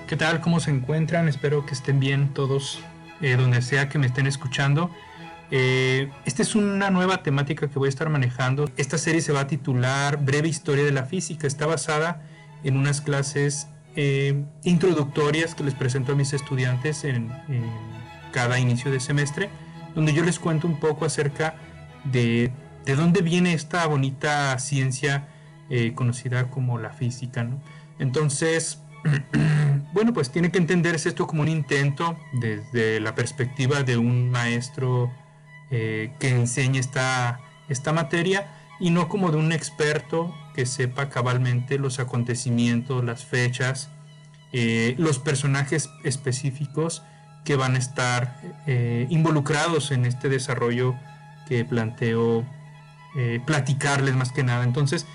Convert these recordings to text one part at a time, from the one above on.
¿Qué tal? ¿Cómo se encuentran? Espero que estén bien todos, donde sea que me estén escuchando. Esta es una nueva temática que voy a estar manejando. Esta serie se va a titular Breve Historia de la Física. Está basada en unas clases introductorias que les presento a mis estudiantes en cada inicio de semestre, donde yo les cuento un poco acerca de dónde viene esta bonita ciencia conocida como la física, ¿no? Entonces, bueno, pues tiene que entenderse esto como un intento desde la perspectiva de un maestro que enseñe esta materia y no como de un experto que sepa cabalmente los acontecimientos, las fechas, los personajes específicos que van a estar involucrados en este desarrollo que planteo platicarles más que nada. Entonces,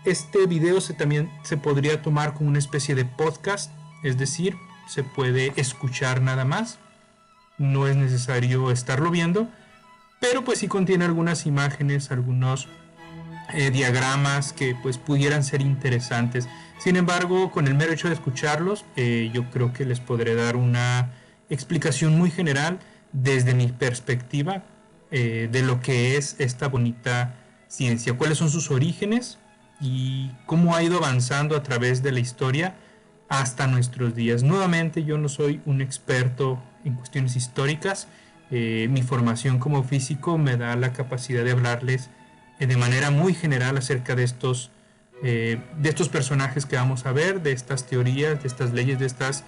este video también se podría tomar como una especie de podcast, es decir, se puede escuchar nada más, no es necesario estarlo viendo, pero pues sí contiene algunas imágenes, algunos diagramas que pues pudieran ser interesantes. Sin embargo, con el mero hecho de escucharlos, yo creo que les podré dar una explicación muy general desde mi perspectiva de lo que es esta bonita ciencia, cuáles son sus orígenes y cómo ha ido avanzando a través de la historia hasta nuestros días. Nuevamente, yo no soy un experto en cuestiones históricas. Mi formación como físico me da la capacidad de hablarles de manera muy general acerca de estos personajes que vamos a ver, de estas teorías, de estas leyes, de estas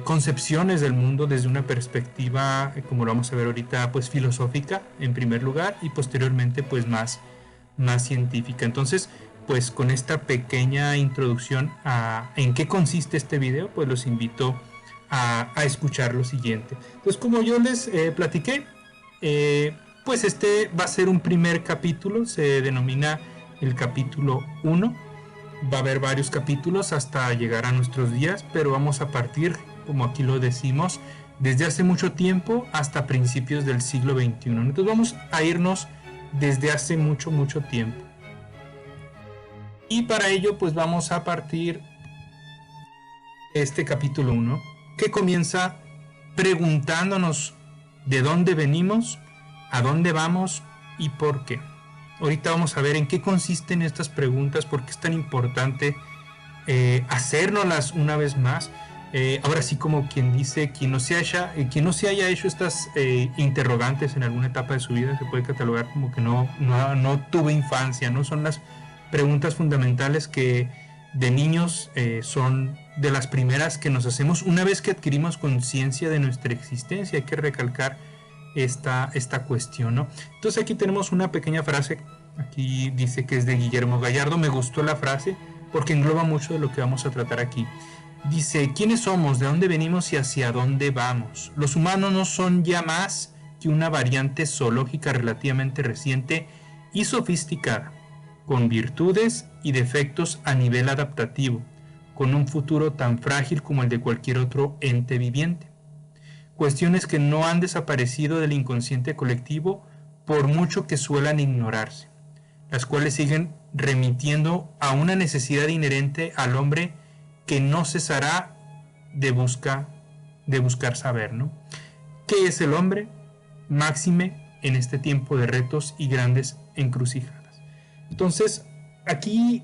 concepciones del mundo desde una perspectiva, como lo vamos a ver ahorita, pues filosófica en primer lugar y posteriormente pues más científica. Entonces, pues con esta pequeña introducción a en qué consiste este video, pues los invito a escuchar lo siguiente. Entonces, como yo les platiqué, pues este va a ser un primer capítulo, se denomina el capítulo 1. Va a haber varios capítulos hasta llegar a nuestros días, pero vamos a partir, como aquí lo decimos, desde hace mucho tiempo hasta principios del siglo XXI. Entonces vamos a irnos desde hace mucho tiempo. Y para ello pues vamos a partir este capítulo 1, que comienza preguntándonos de dónde venimos, a dónde vamos y por qué. Ahorita vamos a ver en qué consisten estas preguntas, por qué es tan importante hacérnoslas una vez más. Ahora sí, como quien dice, quien no se haya hecho estas interrogantes en alguna etapa de su vida se puede catalogar como que no tuvo infancia, ¿no? Son las preguntas fundamentales que de niños son de las primeras que nos hacemos una vez que adquirimos conciencia de nuestra existencia. Hay que recalcar esta cuestión, ¿no? Entonces aquí tenemos una pequeña frase, aquí dice que es de Guillermo Gallardo. Me gustó la frase porque engloba mucho de lo que vamos a tratar aquí. Dice: ¿quiénes somos? ¿De dónde venimos y hacia dónde vamos? Los humanos no son ya más que una variante zoológica relativamente reciente y sofisticada, con virtudes y defectos a nivel adaptativo, con un futuro tan frágil como el de cualquier otro ente viviente. Cuestiones que no han desaparecido del inconsciente colectivo por mucho que suelan ignorarse, las cuales siguen remitiendo a una necesidad inherente al hombre que no cesará de buscar saber, ¿no? ¿Qué es el hombre? Máxime en este tiempo de retos y grandes encrucijadas. Entonces, aquí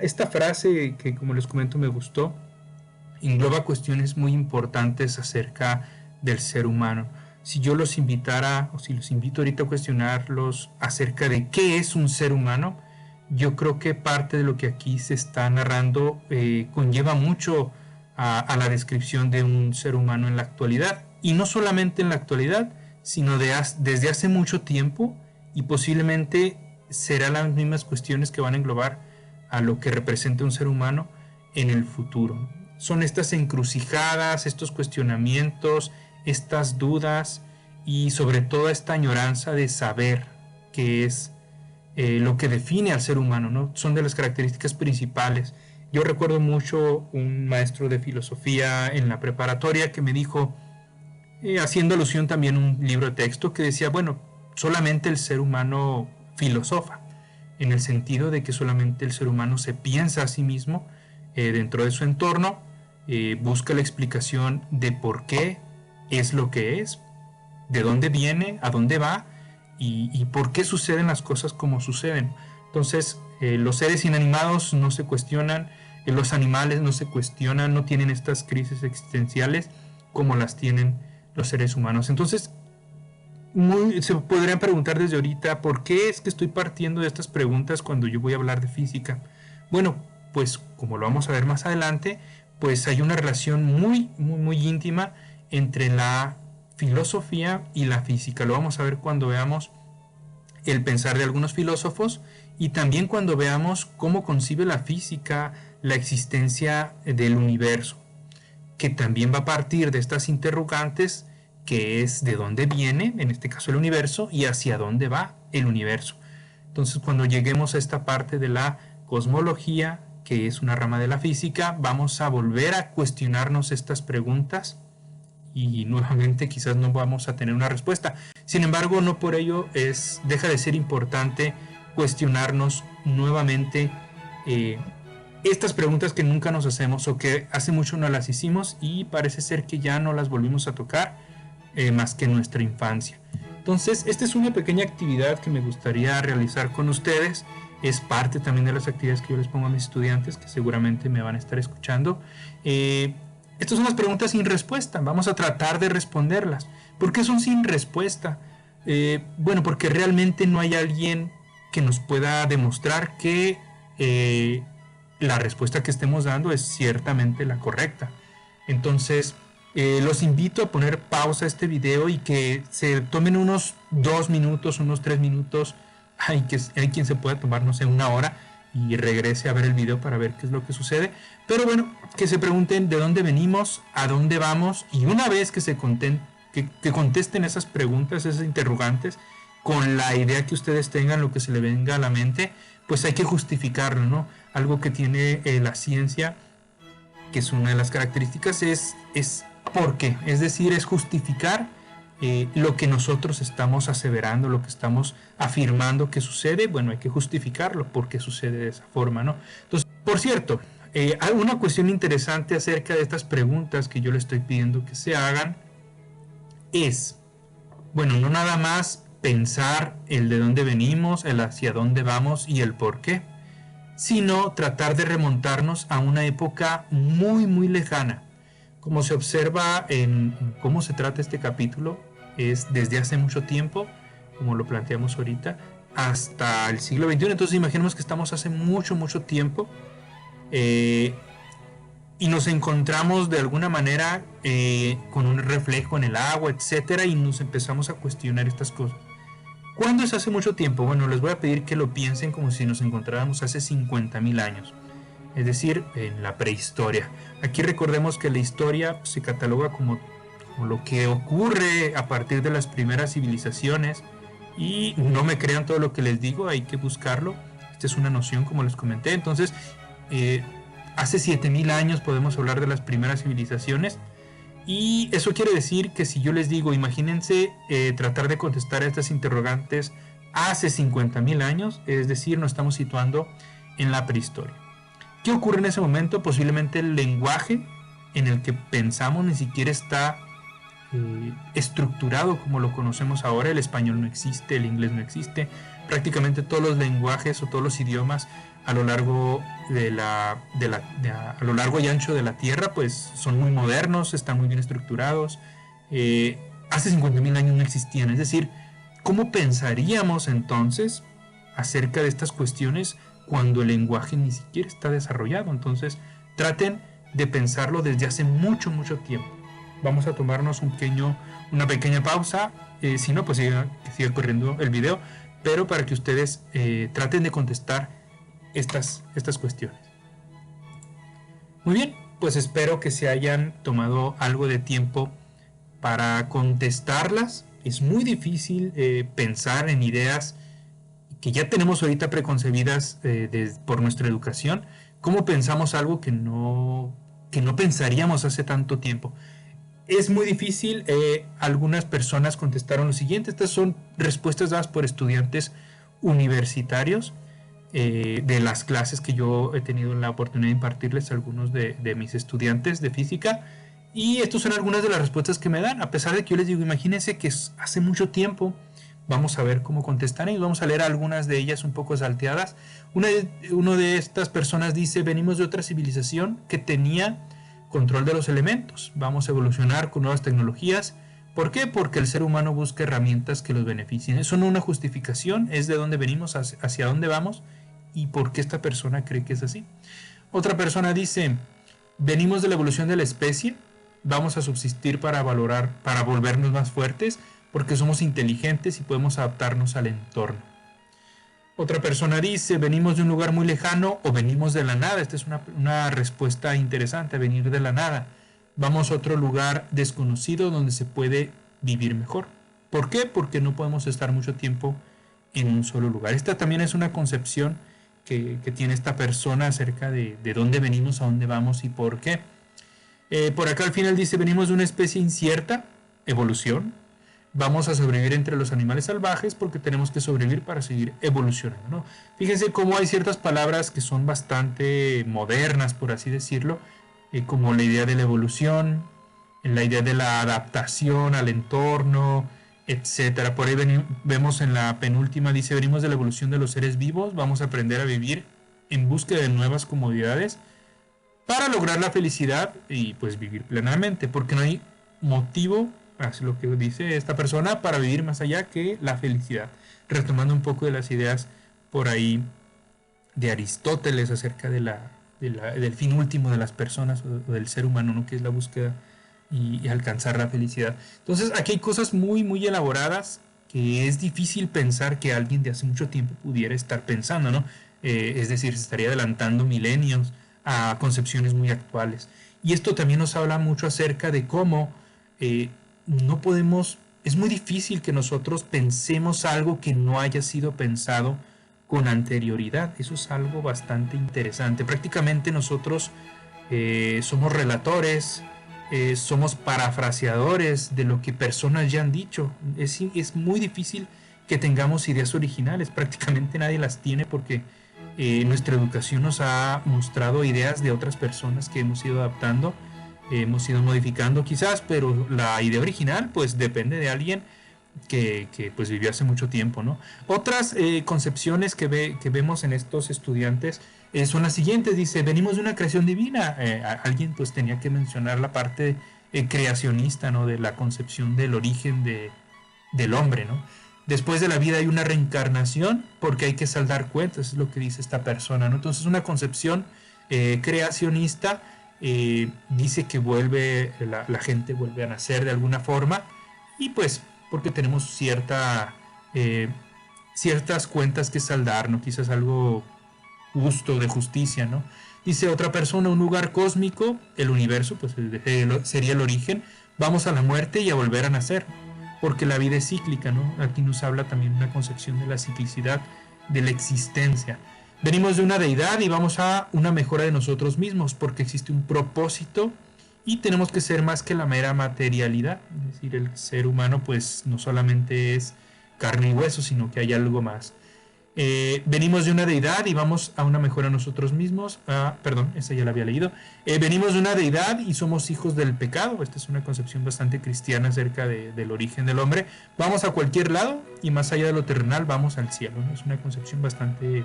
esta frase que, como les comento, me gustó, engloba cuestiones muy importantes acerca del ser humano. Si yo los invitara, o si los invito ahorita a cuestionarlos acerca de qué es un ser humano, yo creo que parte de lo que aquí se está narrando conlleva mucho a la descripción de un ser humano en la actualidad. Y no solamente en la actualidad, sino desde hace mucho tiempo, y posiblemente serán las mismas cuestiones que van a englobar a lo que representa un ser humano en el futuro. Son estas encrucijadas, estos cuestionamientos, estas dudas y sobre todo esta añoranza de saber qué es lo que define al ser humano, ¿no? Son de las características principales. Yo recuerdo mucho un maestro de filosofía en la preparatoria que me dijo, haciendo alusión también a un libro de texto, que decía, bueno, solamente el ser humano filosofa, en el sentido de que solamente el ser humano se piensa a sí mismo dentro de su entorno busca la explicación de por qué es lo que es, de dónde viene, a dónde va y por qué suceden las cosas como suceden. Entonces, los seres inanimados no se cuestionan, los animales no se cuestionan, no tienen estas crisis existenciales como las tienen los seres humanos. Entonces, se podrían preguntar desde ahorita, ¿por qué es que estoy partiendo de estas preguntas cuando yo voy a hablar de física? Bueno, pues como lo vamos a ver más adelante, pues hay una relación muy íntima entre la filosofía y la física. Lo vamos a ver cuando veamos el pensar de algunos filósofos y también cuando veamos cómo concibe la física la existencia del universo, que también va a partir de estas interrogantes, que es de dónde viene, en este caso el universo, y hacia dónde va el universo. Entonces, cuando lleguemos a esta parte de la cosmología, que es una rama de la física, vamos a volver a cuestionarnos estas preguntas y nuevamente quizás no vamos a tener una respuesta. Sin embargo, no por ello deja de ser importante cuestionarnos nuevamente estas preguntas que nunca nos hacemos o que hace mucho no las hicimos y parece ser que ya no las volvimos a tocar más que en nuestra infancia. Entonces, esta es una pequeña actividad que me gustaría realizar con ustedes. Es parte también de las actividades que yo les pongo a mis estudiantes, que seguramente me van a estar escuchando. Estas son las preguntas sin respuesta. Vamos a tratar de responderlas. ¿Por qué son sin respuesta? Bueno, porque realmente no hay alguien que nos pueda demostrar que la respuesta que estemos dando es ciertamente la correcta. Entonces, los invito a poner pausa a este video y que se tomen unos 2 minutos, unos 3 minutos. Hay quien se pueda tomar, no sé, 1 hora y regrese a ver el video para ver qué es lo que sucede. Pero bueno, que se pregunten de dónde venimos, a dónde vamos, y una vez que que contesten esas preguntas, esas interrogantes, con la idea que ustedes tengan, lo que se le venga a la mente, pues hay que justificarlo, ¿no? Algo que tiene la ciencia, que es una de las características, es por qué, es decir, es justificar lo que nosotros estamos aseverando, lo que estamos afirmando que sucede. Bueno, hay que justificarlo porque sucede de esa forma, ¿no? Entonces, por cierto, hay una cuestión interesante acerca de estas preguntas que yo le estoy pidiendo que se hagan es, bueno, no nada más pensar el de dónde venimos, el hacia dónde vamos y el por qué, sino tratar de remontarnos a una época muy lejana. Como se observa en cómo se trata este capítulo, es desde hace mucho tiempo, como lo planteamos ahorita, hasta el siglo XXI. Entonces imaginemos que estamos hace mucho tiempo y nos encontramos de alguna manera con un reflejo en el agua, etcétera, y nos empezamos a cuestionar estas cosas. ¿Cuándo es hace mucho tiempo? Bueno, les voy a pedir que lo piensen como si nos encontráramos hace 50,000 años, es decir, en la prehistoria. Aquí recordemos que la historia se cataloga como lo que ocurre a partir de las primeras civilizaciones, y no me crean todo lo que les digo, hay que buscarlo. Esta es una noción, como les comenté. Entonces, hace 7,000 años podemos hablar de las primeras civilizaciones, y eso quiere decir que si yo les digo, imagínense tratar de contestar a estas interrogantes hace 50,000 años, es decir, nos estamos situando en la prehistoria. ¿Qué ocurre en ese momento? Posiblemente el lenguaje en el que pensamos ni siquiera está estructurado como lo conocemos ahora. El español no existe, el inglés no existe. Prácticamente todos los lenguajes o todos los idiomas a lo largo a lo largo y ancho de la Tierra pues son muy modernos, están muy bien estructurados. Hace 50,000 años no existían. Es decir, ¿cómo pensaríamos entonces acerca de estas cuestiones cuando el lenguaje ni siquiera está desarrollado? Entonces, traten de pensarlo desde hace mucho tiempo. Vamos a tomarnos una pequeña pausa. Si no, pues que siga corriendo el video, pero para que ustedes traten de contestar estas cuestiones. Muy bien, pues espero que se hayan tomado algo de tiempo para contestarlas. Es muy difícil pensar en ideas que ya tenemos ahorita preconcebidas por nuestra educación. ¿Cómo pensamos algo que no pensaríamos hace tanto tiempo? Es muy difícil. Algunas personas contestaron lo siguiente. Estas son respuestas dadas por estudiantes universitarios. de las clases que yo he tenido la oportunidad de impartirles a algunos de mis estudiantes de física. Y estas son algunas de las respuestas que me dan, a pesar de que yo les digo, imagínense que hace mucho tiempo. Vamos a ver cómo contestan y vamos a leer algunas de ellas un poco salteadas. Una de estas personas dice, venimos de otra civilización que tenía control de los elementos. Vamos a evolucionar con nuevas tecnologías. ¿Por qué? Porque el ser humano busca herramientas que los beneficien. Eso no es una justificación, es de dónde venimos, hacia dónde vamos y por qué esta persona cree que es así. Otra persona dice, venimos de la evolución de la especie, vamos a subsistir para volvernos más fuertes, porque somos inteligentes y podemos adaptarnos al entorno. Otra persona dice, venimos de un lugar muy lejano o venimos de la nada. Esta es una respuesta interesante, venir de la nada. Vamos a otro lugar desconocido donde se puede vivir mejor. ¿Por qué? Porque no podemos estar mucho tiempo en un solo lugar. Esta también es una concepción que tiene esta persona acerca de dónde venimos, a dónde vamos y por qué. Por acá al final dice, venimos de una especie incierta, evolución. Vamos a sobrevivir entre los animales salvajes porque tenemos que sobrevivir para seguir evolucionando, ¿no? Fíjense cómo hay ciertas palabras que son bastante modernas, por así decirlo, como la idea de la evolución, la idea de la adaptación al entorno, etcétera. Por ahí vemos en la penúltima, dice, venimos de la evolución de los seres vivos, vamos a aprender a vivir en búsqueda de nuevas comodidades para lograr la felicidad y pues vivir plenamente, porque no hay motivo, es lo que dice esta persona, para vivir más allá que la felicidad. Retomando un poco de las ideas por ahí de Aristóteles acerca del fin último de las personas o del ser humano, ¿no? Que es la búsqueda y alcanzar la felicidad. Entonces aquí hay cosas muy, muy elaboradas que es difícil pensar que alguien de hace mucho tiempo pudiera estar pensando, ¿no? Es decir, se estaría adelantando milenios a concepciones muy actuales. Y esto también nos habla mucho acerca de cómo no podemos, es muy difícil que nosotros pensemos algo que no haya sido pensado con anterioridad. Eso es algo bastante interesante. Prácticamente nosotros somos relatores, somos parafraseadores de lo que personas ya han dicho. Es muy difícil que tengamos ideas originales. Prácticamente nadie las tiene porque nuestra educación nos ha mostrado ideas de otras personas que hemos ido adaptando, hemos ido modificando quizás, pero la idea original pues depende de alguien que pues vivió hace mucho tiempo, ¿no? Otras concepciones que vemos en estos estudiantes son las siguientes. Dice, venimos de una creación divina. Alguien pues tenía que mencionar la parte creacionista, ¿no? De la concepción del origen del hombre, ¿no? Después de la vida hay una reencarnación porque hay que saldar cuentas, es lo que dice esta persona, ¿no? Entonces una concepción creacionista dice que la gente vuelve a nacer de alguna forma y pues porque tenemos ciertas cuentas que saldar, ¿no? Quizás algo justo, de justicia, ¿no? Dice otra persona, un lugar cósmico, el universo, pues sería el origen, vamos a la muerte y a volver a nacer, porque la vida es cíclica, ¿no? Aquí nos habla también una concepción de la ciclicidad de la existencia. Venimos de una deidad y vamos a una mejora de nosotros mismos, porque existe un propósito y tenemos que ser más que la mera materialidad. Es decir, el ser humano pues no solamente es carne y hueso, sino que hay algo más. Venimos de una deidad y vamos a una mejora de nosotros mismos. Perdón, esa ya la había leído. Venimos de una deidad y somos hijos del pecado. Esta es una concepción bastante cristiana acerca del origen del hombre. Vamos a cualquier lado y más allá de lo terrenal vamos al cielo, ¿no? Es una concepción bastante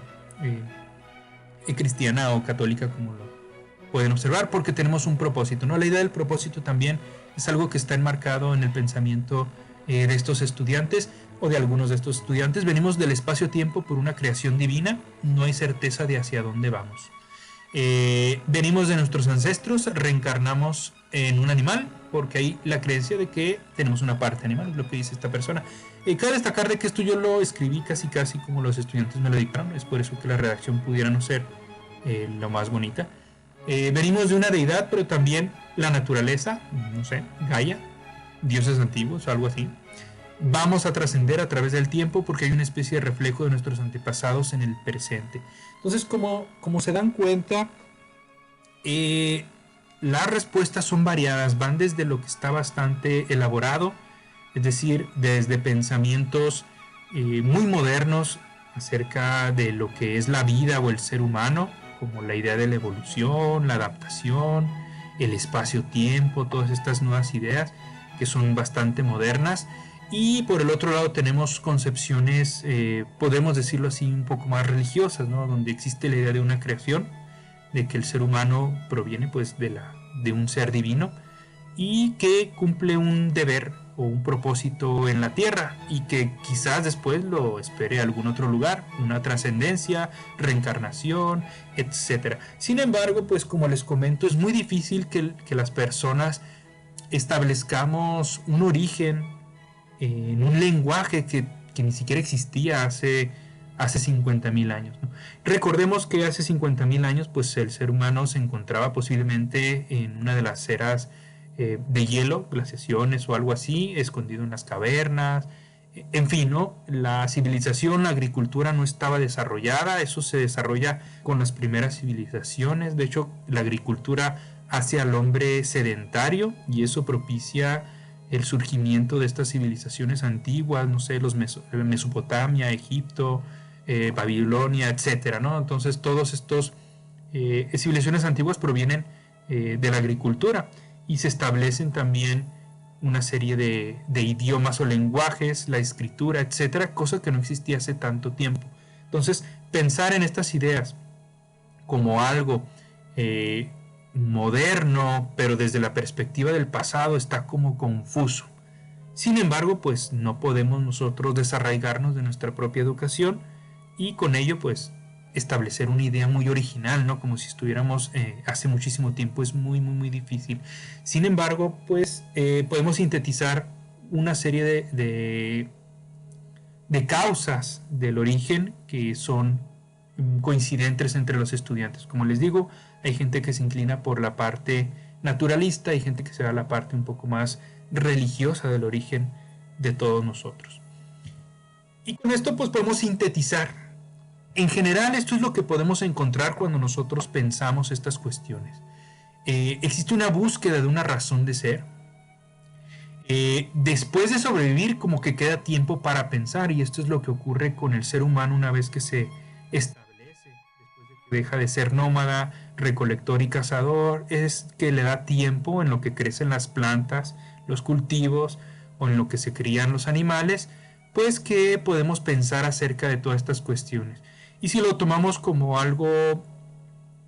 cristiana o católica, como lo pueden observar, porque tenemos un propósito, ¿no? La idea del propósito también es algo que está enmarcado en el pensamiento de estos estudiantes o de algunos de estos estudiantes. Venimos del espacio-tiempo por una creación divina, no hay certeza de hacia dónde vamos. Venimos de nuestros ancestros, reencarnamos en un animal, porque hay la creencia de que tenemos una parte animal, es lo que dice esta persona. Cabe destacar de que esto yo lo escribí casi como los estudiantes me lo dictaron, es por eso que la redacción pudiera no ser lo más bonita. Venimos de una deidad, pero también la naturaleza, no sé, Gaia, dioses antiguos, algo así. Vamos a trascender a través del tiempo porque hay una especie de reflejo de nuestros antepasados en el presente. Entonces, como se dan cuenta, las respuestas son variadas, van desde lo que está bastante elaborado, es decir, desde pensamientos muy modernos, acerca de lo que es la vida o el ser humano, como la idea de la evolución, la adaptación, el espacio-tiempo, todas estas nuevas ideas que son bastante modernas. Y por el otro lado tenemos concepciones, podemos decirlo así, un poco más religiosas, ¿no? Donde existe la idea de una creación, de que el ser humano proviene pues de un ser divino y que cumple un deber o un propósito en la tierra y que quizás después lo espere a algún otro lugar, una trascendencia, reencarnación, etcétera. Sin embargo, pues como les comento, es muy difícil que las personas establezcamos un origen en un lenguaje que ni siquiera existía hace 50.000 años, ¿no? Recordemos que hace 50.000 años pues el ser humano se encontraba posiblemente en una de las eras de hielo, glaciaciones o algo así, escondido en las cavernas, en fin, ¿no? La civilización, la agricultura no estaba desarrollada, eso se desarrolla con las primeras civilizaciones. De hecho, la agricultura hace al hombre sedentario y eso propicia el surgimiento de estas civilizaciones antiguas, no sé, Mesopotamia, Egipto, Babilonia, etcétera, ¿no? Entonces, todos estos civilizaciones antiguas provienen de la agricultura y se establecen también una serie de idiomas o lenguajes, la escritura, etcétera, cosa que no existía hace tanto tiempo. Entonces, pensar en estas ideas como algo moderno, pero desde la perspectiva del pasado, está como confuso. Sin embargo, pues no podemos nosotros desarraigarnos de nuestra propia educación y con ello, pues, establecer una idea muy original, ¿no? Como si estuviéramos hace muchísimo tiempo, es muy, muy, muy difícil. Sin embargo, pues, podemos sintetizar una serie de causas del origen que son coincidentes entre los estudiantes. Como les digo, hay gente que se inclina por la parte naturalista, hay gente que se va a la parte un poco más religiosa del origen de todos nosotros. Y con esto pues podemos sintetizar. En general esto es lo que podemos encontrar cuando nosotros pensamos estas cuestiones. Existe una búsqueda de una razón de ser. Después de sobrevivir como que queda tiempo para pensar y esto es lo que ocurre con el ser humano una vez que se establece, después de que deja de ser nómada, recolector y cazador, es que le da tiempo en lo que crecen las plantas, los cultivos o en lo que se crían los animales, pues que podemos pensar acerca de todas estas cuestiones. Y si lo tomamos como algo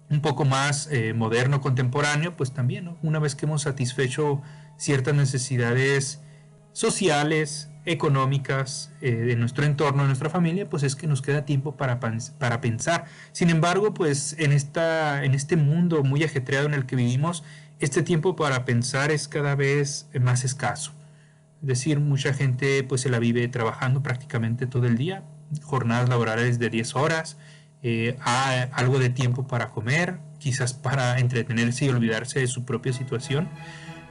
un poco más moderno, contemporáneo, pues también, ¿no? Una vez que hemos satisfecho ciertas necesidades sociales, económicas, de nuestro entorno, de nuestra familia, pues es que nos queda tiempo para pensar. Sin embargo, pues en este mundo muy ajetreado en el que vivimos, este tiempo para pensar es cada vez más escaso. Es decir, mucha gente pues se la vive trabajando prácticamente todo el día, jornadas laborales de 10 horas, algo de tiempo para comer, quizás para entretenerse y olvidarse de su propia situación,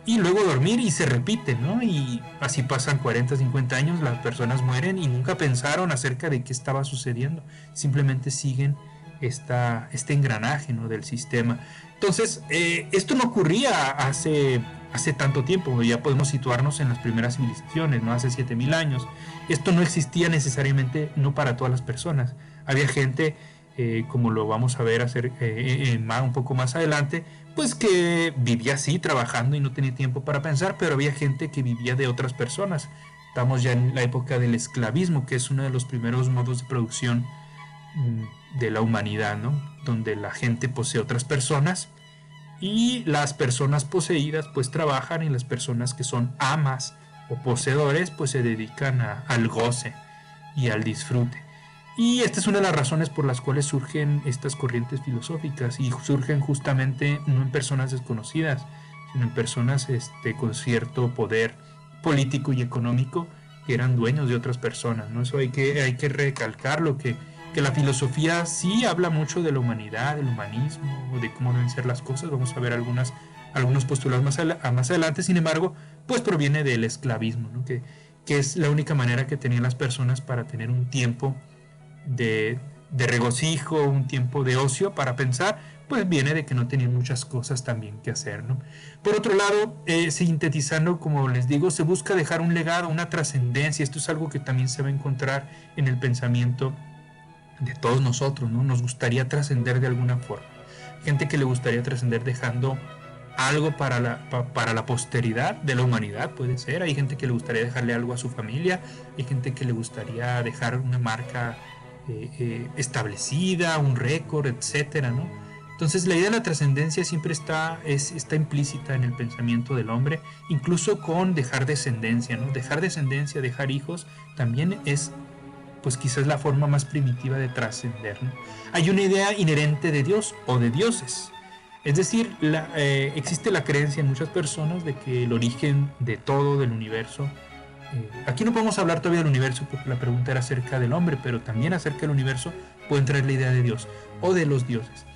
y luego dormir y se repite, ¿no? Y así pasan 40, 50 años, las personas mueren y nunca pensaron acerca de qué estaba sucediendo, simplemente siguen este engranaje, ¿no? Del sistema. Entonces, esto no ocurría hace tanto tiempo, ya podemos situarnos en las primeras civilizaciones, ¿no? Hace 7.000 años. Esto no existía necesariamente, no para todas las personas. Había gente, como lo vamos a ver un poco más adelante, pues que vivía así, trabajando y no tenía tiempo para pensar, pero había gente que vivía de otras personas. Estamos ya en la época del esclavismo, que es uno de los primeros modos de producción de la humanidad, ¿no? Donde la gente posee otras personas y las personas poseídas pues trabajan y las personas que son amas o poseedores pues se dedican al goce y al disfrute. Y esta es una de las razones por las cuales surgen estas corrientes filosóficas y surgen justamente no en personas desconocidas, sino en personas con cierto poder político y económico que eran dueños de otras personas, ¿no? Eso hay que recalcarlo, que la filosofía sí habla mucho de la humanidad, del humanismo, de cómo deben ser las cosas. Vamos a ver algunos postulados más adelante. Sin embargo, pues proviene del esclavismo, ¿no? que es la única manera que tenían las personas para tener un tiempo de regocijo, un tiempo de ocio para pensar, pues viene de que no tenían muchas cosas también que hacer, ¿no? Por otro lado, sintetizando, como les digo, se busca dejar un legado, una trascendencia. Esto es algo que también se va a encontrar en el pensamiento de todos nosotros, ¿no? Nos gustaría trascender de alguna forma. Gente que le gustaría trascender dejando algo para la posteridad de la humanidad, puede ser. Hay gente que le gustaría dejarle algo a su familia, hay gente que le gustaría dejar una marca establecida, un récord, etcétera, ¿no? Entonces la idea de la trascendencia siempre está implícita en el pensamiento del hombre, incluso con dejar descendencia, ¿no? Dejar descendencia, dejar hijos, también es pues quizás la forma más primitiva de trascender, ¿no? Hay una idea inherente de Dios o de dioses. Es decir, existe la creencia en muchas personas de que el origen de todo, del universo, aquí no podemos hablar todavía del universo porque la pregunta era acerca del hombre, pero también acerca del universo puede entrar la idea de Dios o de los dioses.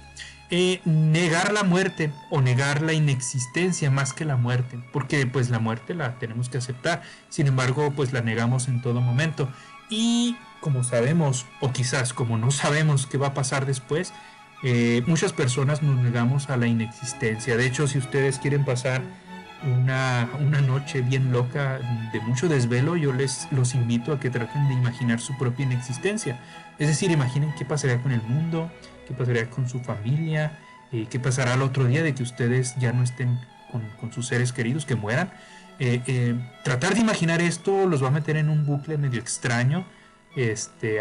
Negar la muerte o negar la inexistencia más que la muerte, porque pues la muerte la tenemos que aceptar, sin embargo pues la negamos en todo momento, y como sabemos, o quizás como no sabemos qué va a pasar después, muchas personas nos negamos a la inexistencia. De hecho, si ustedes quieren pasar una noche bien loca de mucho desvelo, yo los invito a que traten de imaginar su propia inexistencia. Es decir, imaginen qué pasaría con el mundo, qué pasaría con su familia, qué pasará el otro día de que ustedes ya no estén con sus seres queridos, que mueran. Tratar de imaginar esto los va a meter en un bucle medio extraño,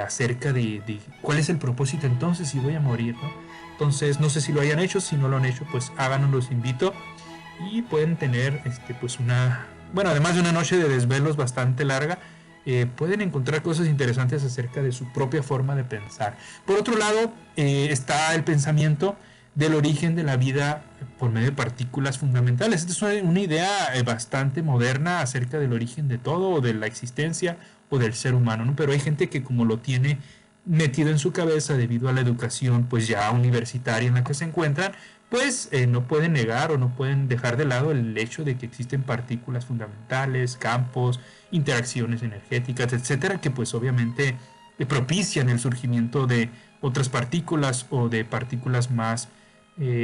acerca de cuál es el propósito entonces si voy a morir, ¿no? Entonces no sé si lo hayan hecho, si no lo han hecho pues háganlo, los invito, y pueden tener pues además de una noche de desvelos bastante larga, pueden encontrar cosas interesantes acerca de su propia forma de pensar. Por otro lado, está el pensamiento del origen de la vida por medio de partículas fundamentales. Esta es una idea bastante moderna acerca del origen de todo, o de la existencia, o del ser humano, ¿no? Pero hay gente que como lo tiene metido en su cabeza debido a la educación pues ya universitaria en la que se encuentran, pues no pueden negar o no pueden dejar de lado el hecho de que existen partículas fundamentales, campos, interacciones energéticas, etcétera, que pues obviamente propician el surgimiento de otras partículas o de partículas más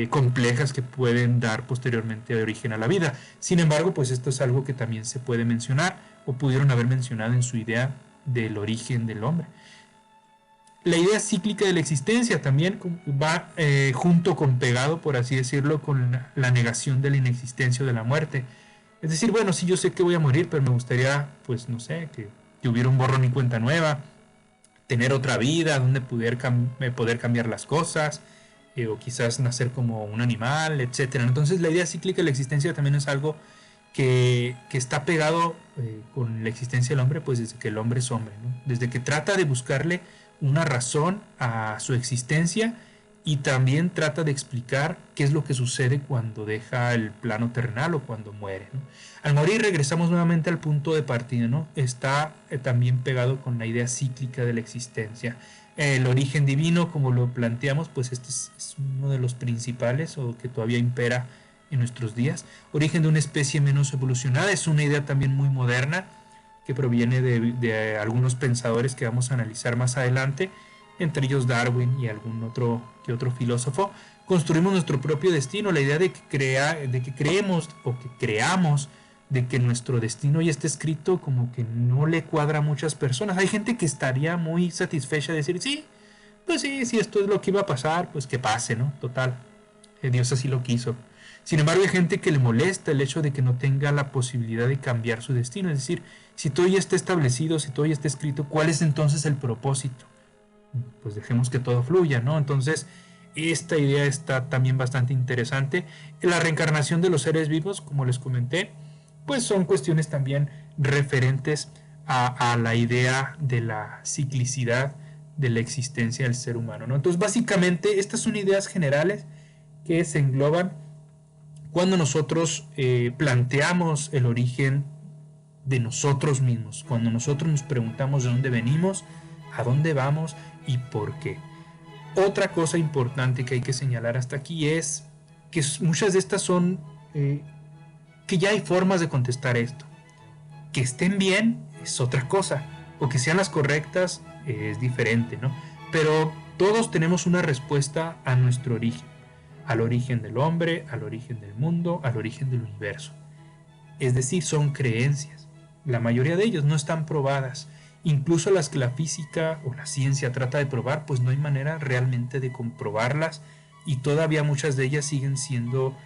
complejas que pueden dar posteriormente origen a la vida. Sin embargo, pues esto es algo que también se puede mencionar o pudieron haber mencionado en su idea del origen del hombre. La idea cíclica de la existencia también va junto con pegado, por así decirlo, con la negación de la inexistencia o de la muerte. Es decir, bueno, sí, yo sé que voy a morir, pero me gustaría, pues no sé, que hubiera un borrón y cuenta nueva, tener otra vida donde poder cambiar las cosas, o quizás nacer como un animal, etc. Entonces la idea cíclica de la existencia también es algo que está pegado con la existencia del hombre, pues desde que el hombre es hombre, ¿no? Desde que trata de buscarle una razón a su existencia, y también trata de explicar qué es lo que sucede cuando deja el plano terrenal o cuando muere, ¿no? Al morir regresamos nuevamente al punto de partida, ¿no? Está también pegado con la idea cíclica de la existencia. El origen divino, como lo planteamos, pues este es uno de los principales, o que todavía impera en nuestros días. Origen de una especie menos evolucionada es una idea también muy moderna, que proviene de algunos pensadores que vamos a analizar más adelante, entre ellos Darwin y algún otro filósofo. Construimos nuestro propio destino, la idea de que creemos o que creamos de que nuestro destino ya está escrito, como que no le cuadra a muchas personas. Hay gente que estaría muy satisfecha de decir, sí, pues sí, si esto es lo que iba a pasar, pues que pase, ¿no? Total, Dios así lo quiso. Sin embargo, hay gente que le molesta el hecho de que no tenga la posibilidad de cambiar su destino. Es decir, si todo ya está establecido, si todo ya está escrito, ¿cuál es entonces el propósito? Pues dejemos que todo fluya, ¿no? Entonces, esta idea está también bastante interesante. La reencarnación de los seres vivos, como les comenté, pues son cuestiones también referentes a la idea de la ciclicidad de la existencia del ser humano, ¿no? Entonces, básicamente, estas son ideas generales que se engloban cuando nosotros planteamos el origen de nosotros mismos, cuando nosotros nos preguntamos de dónde venimos, a dónde vamos y por qué. Otra cosa importante que hay que señalar hasta aquí es que muchas de estas son que ya hay formas de contestar esto. Que estén bien es otra cosa, o que sean las correctas es diferente, ¿no? Pero todos tenemos una respuesta a nuestro origen, al origen del hombre, al origen del mundo, al origen del universo. Es decir, son creencias. La mayoría de ellas no están probadas, incluso las que la física o la ciencia trata de probar, pues no hay manera realmente de comprobarlas y todavía muchas de ellas siguen siendo,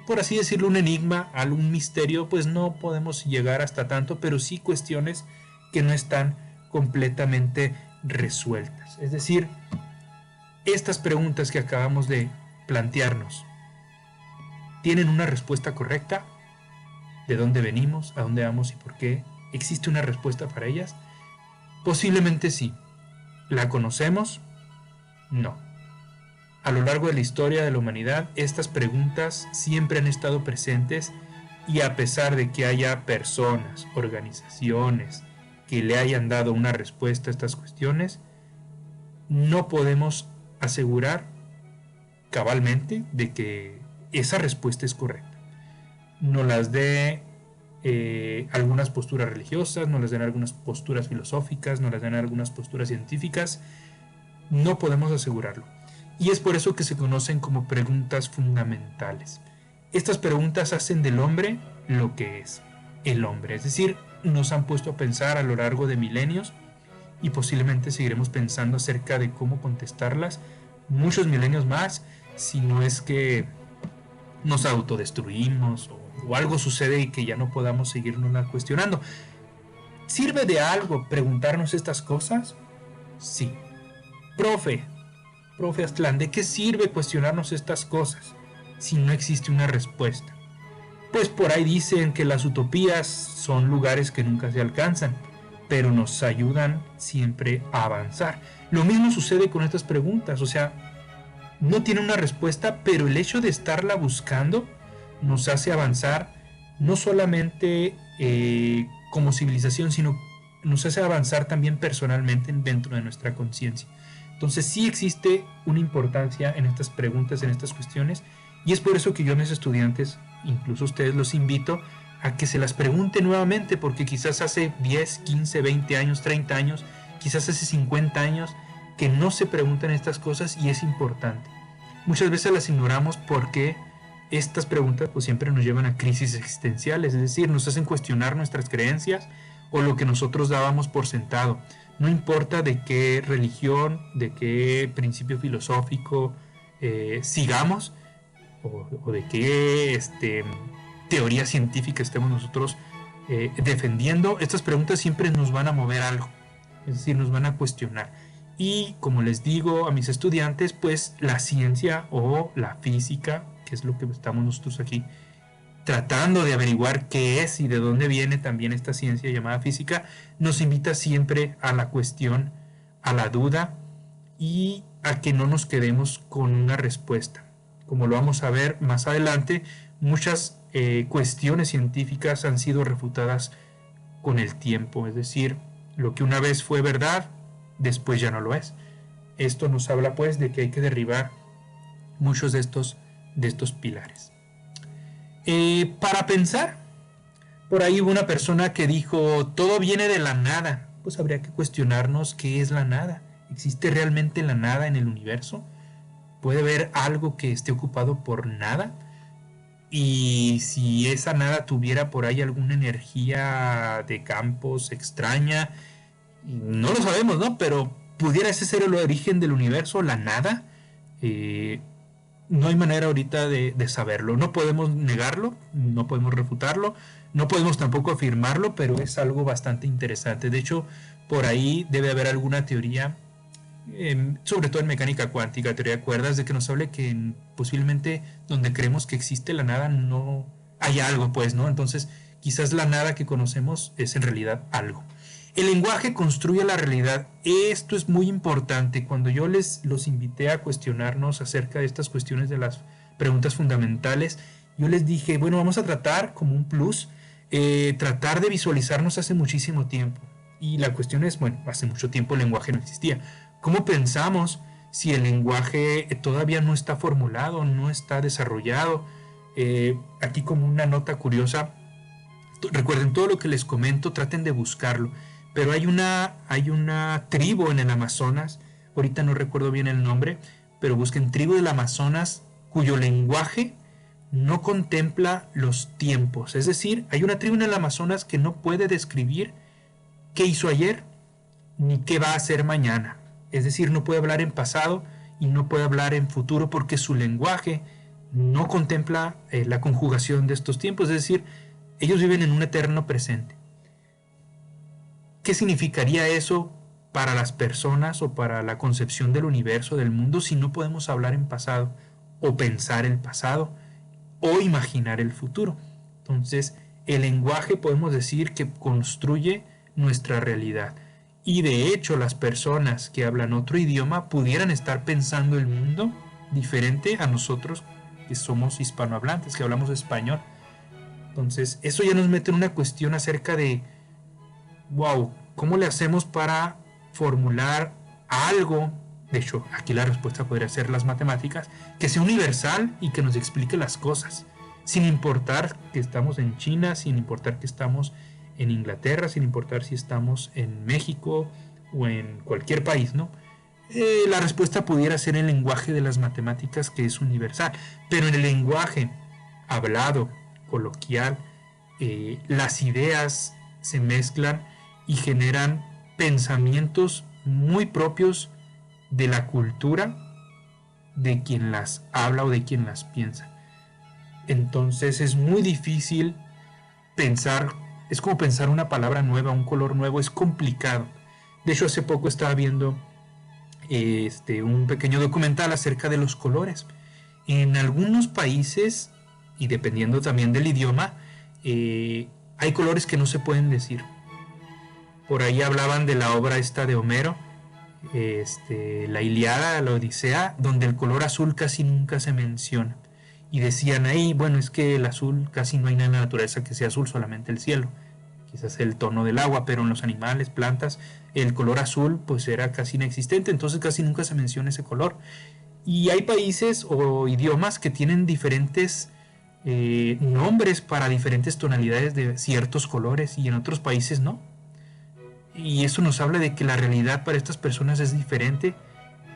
por así decirlo, un enigma, algún misterio, pues no podemos llegar hasta tanto, pero sí cuestiones que no están completamente resueltas. Es decir, estas preguntas que acabamos de plantearnos, ¿tienen una respuesta correcta? ¿De dónde venimos? ¿A dónde vamos y por qué? ¿Existe una respuesta para ellas? Posiblemente sí. ¿La conocemos? No. A lo largo de la historia de la humanidad, estas preguntas siempre han estado presentes y a pesar de que haya personas, organizaciones que le hayan dado una respuesta a estas cuestiones, no podemos asegurar cabalmente de que esa respuesta es correcta. Nos las dé algunas posturas religiosas, nos las den algunas posturas filosóficas, nos las den algunas posturas científicas, no podemos asegurarlo. Y es por eso que se conocen como preguntas fundamentales. Estas preguntas hacen del hombre lo que es el hombre, es decir, nos han puesto a pensar a lo largo de milenios y posiblemente seguiremos pensando acerca de cómo contestarlas muchos milenios más, si no es que nos autodestruimos o algo sucede y que ya no podamos seguirnos cuestionando. ¿Sirve de algo preguntarnos estas cosas? Sí. Profe Aztlán, ¿de qué sirve cuestionarnos estas cosas si no existe una respuesta? Pues por ahí dicen que las utopías son lugares que nunca se alcanzan, pero nos ayudan siempre a avanzar. Lo mismo sucede con estas preguntas, o sea, no tiene una respuesta, pero el hecho de estarla buscando nos hace avanzar no solamente como civilización, sino nos hace avanzar también personalmente dentro de nuestra conciencia. Entonces sí existe una importancia en estas preguntas, en estas cuestiones, y es por eso que yo a mis estudiantes, incluso a ustedes, los invito a que se las pregunten nuevamente, porque quizás hace 10, 15, 20 años, 30 años, quizás hace 50 años, que no se preguntan estas cosas y es importante. Muchas veces las ignoramos porque estas preguntas pues siempre nos llevan a crisis existenciales, es decir, nos hacen cuestionar nuestras creencias o lo que nosotros dábamos por sentado. No importa de qué religión, de qué principio filosófico sigamos o de qué teoría científica estemos nosotros defendiendo, estas preguntas siempre nos van a mover algo, es decir, nos van a cuestionar. Y como les digo a mis estudiantes, pues la ciencia o la física, que es lo que estamos nosotros aquí tratando de averiguar qué es y de dónde viene también esta ciencia llamada física, nos invita siempre a la cuestión, a la duda y a que no nos quedemos con una respuesta. Como lo vamos a ver más adelante, muchas cuestiones científicas han sido refutadas con el tiempo, es decir, lo que una vez fue verdad, después ya no lo es. Esto nos habla pues de que hay que derribar muchos de estos pilares. Para pensar, por ahí hubo una persona que dijo, todo viene de la nada. Pues habría que cuestionarnos qué es la nada. ¿Existe realmente la nada en el universo? ¿Puede haber algo que esté ocupado por nada? Y si esa nada tuviera por ahí alguna energía de campos extraña, no lo sabemos, ¿no? Pero pudiera ese ser el origen del universo, la nada. No hay manera ahorita de saberlo. No podemos negarlo, no podemos refutarlo, no podemos tampoco afirmarlo, pero es algo bastante interesante. De hecho, por ahí debe haber alguna teoría, sobre todo en mecánica cuántica, teoría de cuerdas, de que nos hable que posiblemente donde creemos que existe la nada no hay algo, pues, ¿no? Entonces, quizás la nada que conocemos es en realidad algo. El lenguaje construye la realidad. Esto es muy importante. Cuando yo los invité a cuestionarnos acerca de estas cuestiones de las preguntas fundamentales, yo les dije, bueno, vamos a tratar como un plus, tratar de visualizarnos hace muchísimo tiempo. Y la cuestión es, bueno, hace mucho tiempo el lenguaje no existía. ¿Cómo pensamos si el lenguaje todavía no está formulado, no está desarrollado? Aquí como una nota curiosa, recuerden todo lo que les comento, traten de buscarlo. Pero hay una tribu en el Amazonas, ahorita no recuerdo bien el nombre, pero busquen tribu del Amazonas cuyo lenguaje no contempla los tiempos. Es decir, hay una tribu en el Amazonas que no puede describir qué hizo ayer ni qué va a hacer mañana. Es decir, no puede hablar en pasado y no puede hablar en futuro porque su lenguaje no contempla la conjugación de estos tiempos. Es decir, ellos viven en un eterno presente. ¿Qué significaría eso para las personas o para la concepción del universo, del mundo, si no podemos hablar en pasado o pensar el pasado o imaginar el futuro? Entonces, el lenguaje podemos decir que construye nuestra realidad. Y de hecho, las personas que hablan otro idioma pudieran estar pensando el mundo diferente a nosotros que somos hispanohablantes, que hablamos español. Entonces, eso ya nos mete en una cuestión acerca de, wow, ¿cómo le hacemos para formular algo? De hecho, aquí la respuesta podría ser las matemáticas, que sea universal y que nos explique las cosas, sin importar que estamos en China, sin importar que estamos en Inglaterra, sin importar si estamos en México o en cualquier país, ¿no? La respuesta pudiera ser el lenguaje de las matemáticas, que es universal, pero en el lenguaje hablado, coloquial, las ideas se mezclan y generan pensamientos muy propios de la cultura de quien las habla o de quien las piensa. Entonces es muy difícil pensar, es como pensar una palabra nueva, un color nuevo, es complicado. De hecho, hace poco estaba viendo un pequeño documental acerca de los colores. En algunos países, y dependiendo también del idioma, hay colores que no se pueden decir. Por ahí hablaban de la obra esta de Homero, la Ilíada, la Odisea, donde el color azul casi nunca se menciona. Y decían ahí, bueno, es que el azul casi no hay nada en la naturaleza que sea azul, solamente el cielo. Quizás el tono del agua, pero en los animales, plantas, el color azul pues era casi inexistente, entonces casi nunca se menciona ese color. Y hay países o idiomas que tienen diferentes nombres para diferentes tonalidades de ciertos colores y en otros países no. Y eso nos habla de que la realidad para estas personas es diferente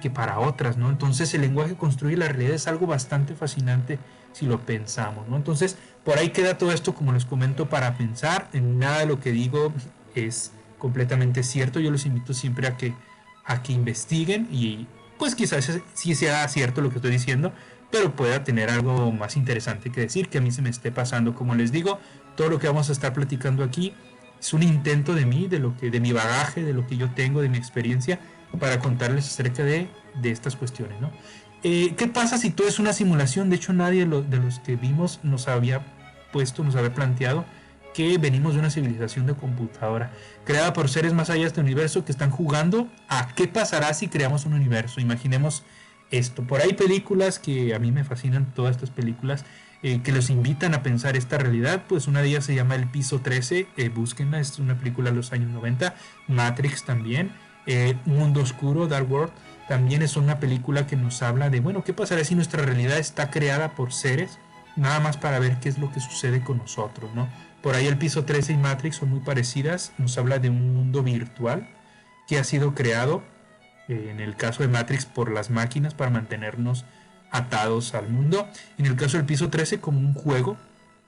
que para otras, ¿no? Entonces el lenguaje construye la realidad, es algo bastante fascinante si lo pensamos, ¿no? Entonces por ahí queda todo esto, como les comento, para pensar. En nada de lo que digo es completamente cierto. Yo los invito siempre a que investiguen y pues quizás sí sea cierto lo que estoy diciendo, pero pueda tener algo más interesante que decir, que a mí se me esté pasando. Como les digo, todo lo que vamos a estar platicando aquí es un intento de mí, de mi bagaje, de lo que yo tengo, de mi experiencia, para contarles acerca de estas cuestiones, ¿no? ¿Qué pasa si todo es una simulación? De hecho, nadie de los que vimos nos había planteado que venimos de una civilización de computadora, creada por seres más allá de este universo que están jugando a qué pasará si creamos un universo. Imaginemos esto. Por ahí películas que a mí me fascinan, todas estas películas, que los invitan a pensar esta realidad. Pues una de ellas se llama El Piso 13, búsquenla, es una película de los años 90. Matrix también, Mundo Oscuro, Dark World, también es una película que nos habla de, bueno, ¿qué pasará si nuestra realidad está creada por seres nada más para ver qué es lo que sucede con nosotros, ¿no? Por ahí El Piso 13 y Matrix son muy parecidas, nos habla de un mundo virtual que ha sido creado, en el caso de Matrix, por las máquinas para mantenernos atados al mundo. En el caso del Piso 13, como un juego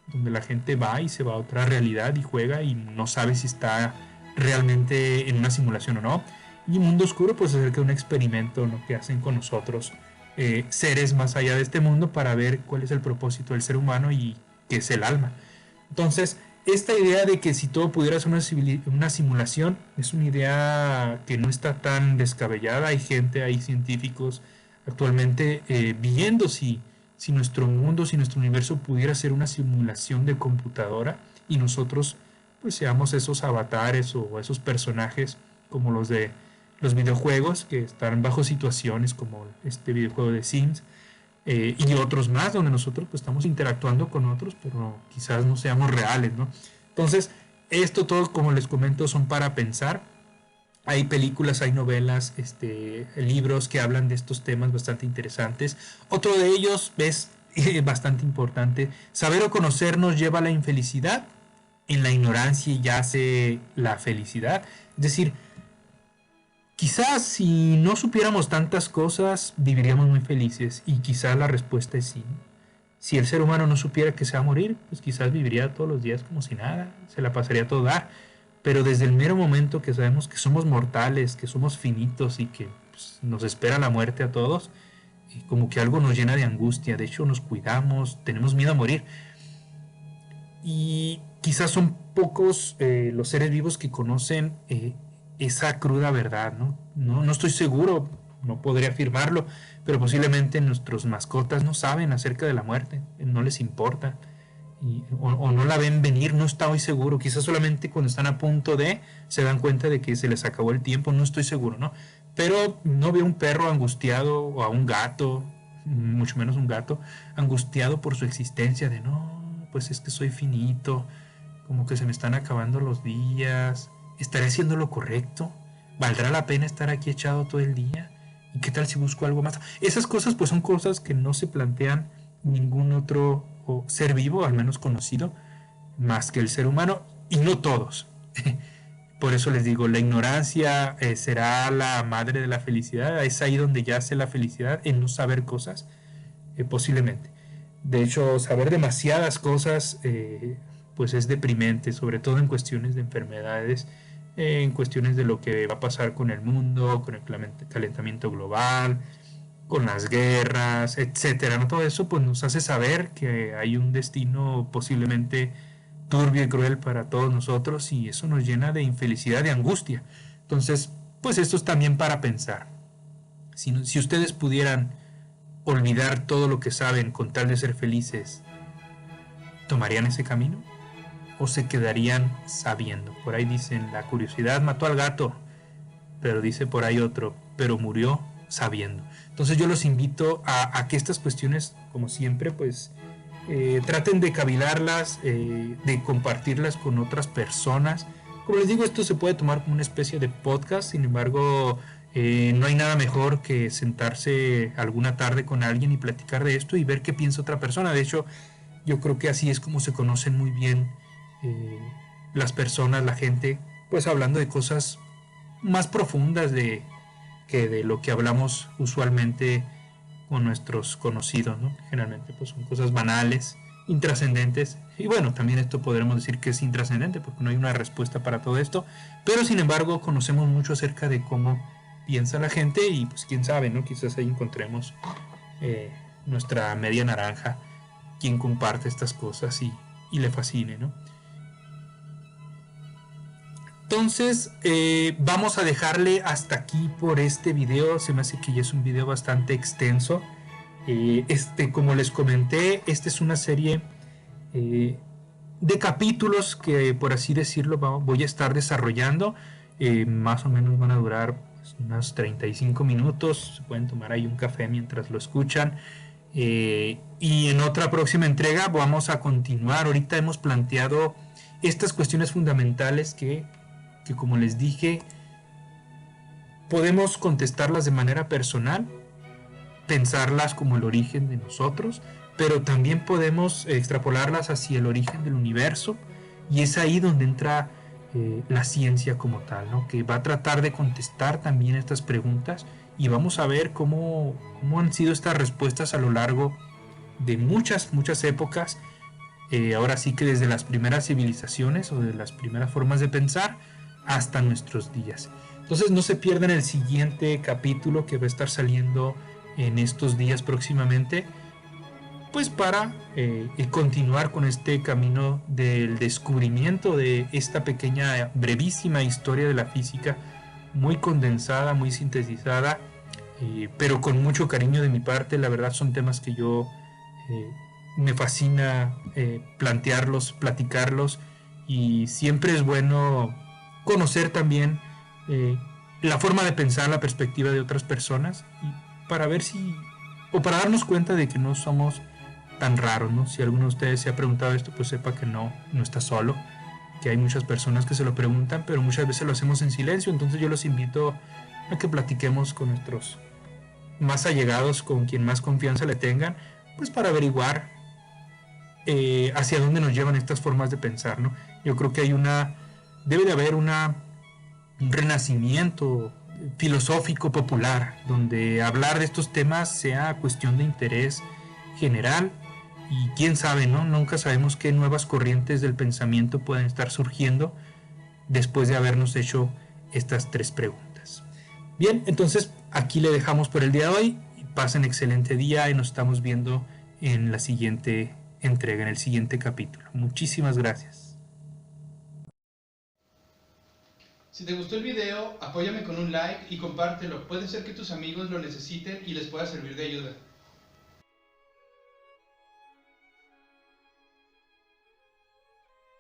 donde la gente va y se va a otra realidad y juega y no sabe si está realmente en una simulación o no. Y Mundo Oscuro pues acerca de un experimento, ¿no?, que hacen con nosotros, seres más allá de este mundo, para ver cuál es el propósito del ser humano y qué es el alma. Entonces, esta idea de que si todo pudiera ser una simulación es una idea que no está tan descabellada. Hay gente, hay científicos actualmente viendo si nuestro mundo, si nuestro universo pudiera ser una simulación de computadora y nosotros pues seamos esos avatares o esos personajes como los de los videojuegos que están bajo situaciones como este videojuego de Sims, y otros más donde nosotros pues estamos interactuando con otros, pero quizás no seamos reales, ¿no? Entonces, esto todo, como les comento, son para pensar. Hay películas, hay novelas, libros que hablan de estos temas bastante interesantes. Otro de ellos es bastante importante. Saber o conocer nos lleva a la infelicidad. En la ignorancia yace la felicidad. Es decir, quizás si no supiéramos tantas cosas, viviríamos muy felices. Y quizás la respuesta es sí. Si el ser humano no supiera que se va a morir, pues quizás viviría todos los días como si nada, se la pasaría a todo dar. pero desde el mero momento que sabemos que somos mortales, que somos finitos y que pues, nos espera la muerte a todos, como que algo nos llena de angustia. De hecho, nos cuidamos, tenemos miedo a morir. Y quizás son pocos los seres vivos que conocen esa cruda verdad, ¿no? No estoy seguro, no podría afirmarlo, pero posiblemente nuestros mascotas no saben acerca de la muerte, no les importa, o no la ven venir, no estoy seguro. Quizás solamente cuando están a punto de se dan cuenta de que se les acabó el tiempo, no estoy seguro, ¿no? Pero no veo un perro angustiado o a un gato, mucho menos un gato, angustiado por su existencia de no, pues es que soy finito, como que se me están acabando los días, ¿estaré haciendo lo correcto? ¿Valdrá la pena estar aquí echado todo el día? ¿Y qué tal si busco algo más? Esas cosas pues son cosas que no se plantean ningún otro ser vivo, al menos conocido, más que el ser humano, y no todos. Por eso les digo, la ignorancia será la madre de la felicidad. Es ahí donde yace la felicidad, en no saber cosas, posiblemente. De hecho, saber demasiadas cosas pues es deprimente, sobre todo en cuestiones de enfermedades, en cuestiones de lo que va a pasar con el mundo, con el calentamiento global, con las guerras, etcétera, ¿no? Todo eso pues nos hace saber que hay un destino posiblemente turbio y cruel para todos nosotros, y eso nos llena de infelicidad, de angustia. Entonces, pues esto es también para pensar. Si ustedes pudieran olvidar todo lo que saben con tal de ser felices, ¿tomarían ese camino? ¿O se quedarían sabiendo? Por ahí dicen, la curiosidad mató al gato, pero dice por ahí otro, pero murió sabiendo. Entonces yo los invito a que estas cuestiones, como siempre, pues traten de cavilarlas, de compartirlas con otras personas. Como les digo, esto se puede tomar como una especie de podcast. Sin embargo, no hay nada mejor que sentarse alguna tarde con alguien y platicar de esto y ver qué piensa otra persona. De hecho, yo creo que así es como se conocen muy bien las personas, la gente, pues hablando de cosas más profundas que de lo que hablamos usualmente con nuestros conocidos, ¿no? Generalmente pues son cosas banales, intrascendentes, y bueno, también esto podremos decir que es intrascendente porque no hay una respuesta para todo esto, pero sin embargo conocemos mucho acerca de cómo piensa la gente, y pues quién sabe, ¿no? Quizás ahí encontremos nuestra media naranja, quien comparte estas cosas y le fascine, ¿no? Entonces vamos a dejarle hasta aquí por este video. Se me hace que ya es un video bastante extenso. Como les comenté, esta es una serie de capítulos que, por así decirlo, voy a estar desarrollando. Más o menos van a durar pues, unos 35 minutos. Se pueden tomar ahí un café mientras lo escuchan. Y en otra próxima entrega vamos a continuar. Ahorita hemos planteado estas cuestiones fundamentales que como les dije, podemos contestarlas de manera personal, pensarlas como el origen de nosotros, pero también podemos extrapolarlas hacia el origen del universo, y es ahí donde entra la ciencia como tal, ¿no? Que va a tratar de contestar también estas preguntas, y vamos a ver cómo han sido estas respuestas a lo largo de muchas épocas, ahora sí que desde las primeras civilizaciones o de las primeras formas de pensar hasta nuestros días. Entonces no se pierdan el siguiente capítulo que va a estar saliendo en estos días próximamente, pues para continuar con este camino del descubrimiento de esta pequeña, brevísima historia de la física, muy condensada, muy sintetizada, pero con mucho cariño de mi parte. La verdad son temas que yo me fascina plantearlos, platicarlos, y siempre es bueno conocer también la forma de pensar, la perspectiva de otras personas, y para ver o para darnos cuenta de que no somos tan raros, ¿no? Si alguno de ustedes se ha preguntado esto, pues sepa que no está solo, que hay muchas personas que se lo preguntan, pero muchas veces lo hacemos en silencio. Entonces yo los invito a que platiquemos con nuestros más allegados, con quien más confianza le tengan, pues para averiguar hacia dónde nos llevan estas formas de pensar, ¿no? Yo creo que debe de haber un renacimiento filosófico popular, donde hablar de estos temas sea cuestión de interés general, y quién sabe, ¿no? Nunca sabemos qué nuevas corrientes del pensamiento pueden estar surgiendo después de habernos hecho estas 3 preguntas. Bien, entonces aquí le dejamos por el día de hoy. Pasen excelente día y nos estamos viendo en la siguiente entrega, en el siguiente capítulo. Muchísimas gracias. Si te gustó el video, apóyame con un like y compártelo. Puede ser que tus amigos lo necesiten y les pueda servir de ayuda.